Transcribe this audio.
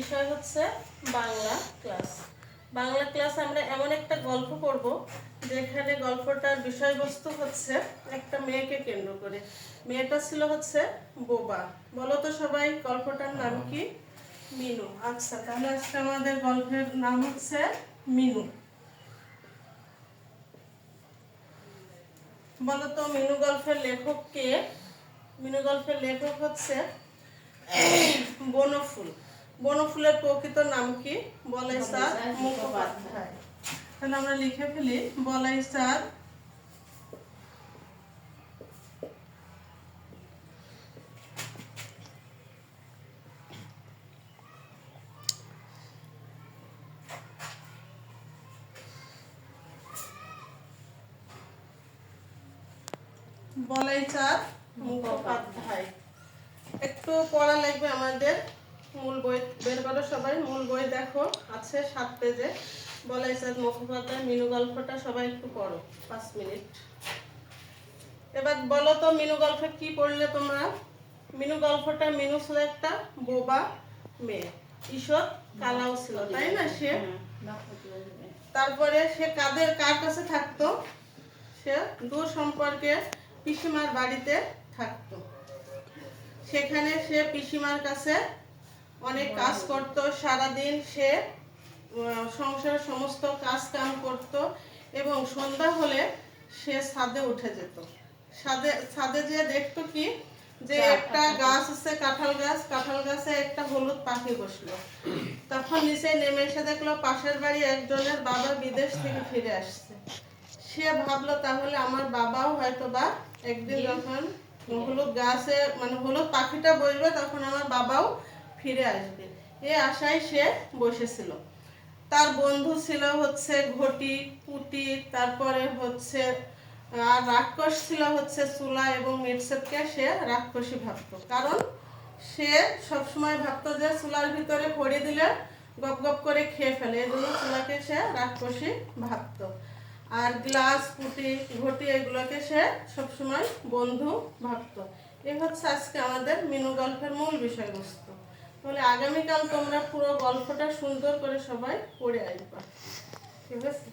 বিষয় হচ্ছে Bangla class. Bangla class আমরা এমন একটা গল্প পড়ব যেখানে গল্পটার বিষয়বস্তু হচ্ছে একটা মেয়েকে কেন্দ্র করে। মেয়েটা ছিল হচ্ছে বোবা। বলো তো সবাই গল্পটার নাম কি? মিনু। আচ্ছা, তাহলে আজকে আমাদের গল্পের নাম হচ্ছে মিনু। বলো তো মিনু গল্পের লেখক কে? মিনু গল্পের লেখক হচ্ছে বনফুল। বনফুলের প্রকৃত নাম কি? বলাই স্যার মুখোপাধ্যায়। তাহলে আমরা লিখে ফেলি বলাই স্যার বলাই স্যার মুখোপাধ্যায়। একটু পড়া লাগবে আমাদের। মূল বই বের করো সবাই, মূল বই দেখো আছে 7 পেজে। বলাই স্যার মুখোপাধ্যায় মিনু গল্পটা সবাই একটু পড়ো 5 মিনিট। এবার বলো তো মিনু গল্পে কি পড়লে তোমরা? মিনু গল্পটা, মিনু ছিল একটা বোবা মেয়ে, ঈশ্বর কালাও ছিল, তাই না? সে তারপরে সে কার কাছে থাকতো? সে দূর সম্পর্কে পিসিমার বাড়িতে থাকতো। সেখানে সে পিসিমার কাছে অনেক কাজ করত। সারাদিন সে সংসারের সমস্ত কাজ কাম করত এবং সন্ধ্যা হলে সে ছাদে উঠে যেত। ছাদে যেয়ে দেখতো কি, যে একটা গাছ আছে কাঁঠাল গাছ, কাঁঠাল গাছে একটা হলুদ পাখি বসলো। তখন নিচে নেমে এসে দেখলো পাশের বাড়ি একজনের বাবা বিদেশ থেকে ফিরে আসছে। সে ভাবলো তাহলে আমার বাবাও হয়তো বা একদিন যখন হলুদ গাছে হলুদ পাখিটা বসবে তখন আমার বাবাও ফিরে আসবে, এ আশায় সে বসেছিল। তার বন্ধু ছিল হচ্ছে ঘটি, পুটি, তারপরে হচ্ছে আর রাক্ষস ছিল হচ্ছে চুলা এবং মিটসেটকে সে রাক্ষসী ভাবতো। কারণ সে সবসময় ভাবতো যে চুলার ভিতরে খড়ি দিলে গপ গপ করে খেয়ে ফেলে, এই জন্য চুলাকে সে রাক্ষসী ভাবতো। আর গ্লাস, পুটি, ঘটি এগুলোকে সে সবসময় বন্ধু ভাবতো। এই হচ্ছে আজকে আমাদের মিনু গল্পের মূল বিষয়বস্তু। তাহলে আগামীকাল তোমরা পুরো গল্পটা সুন্দর করে সবাই পড়ে আসবা, ঠিক আছে?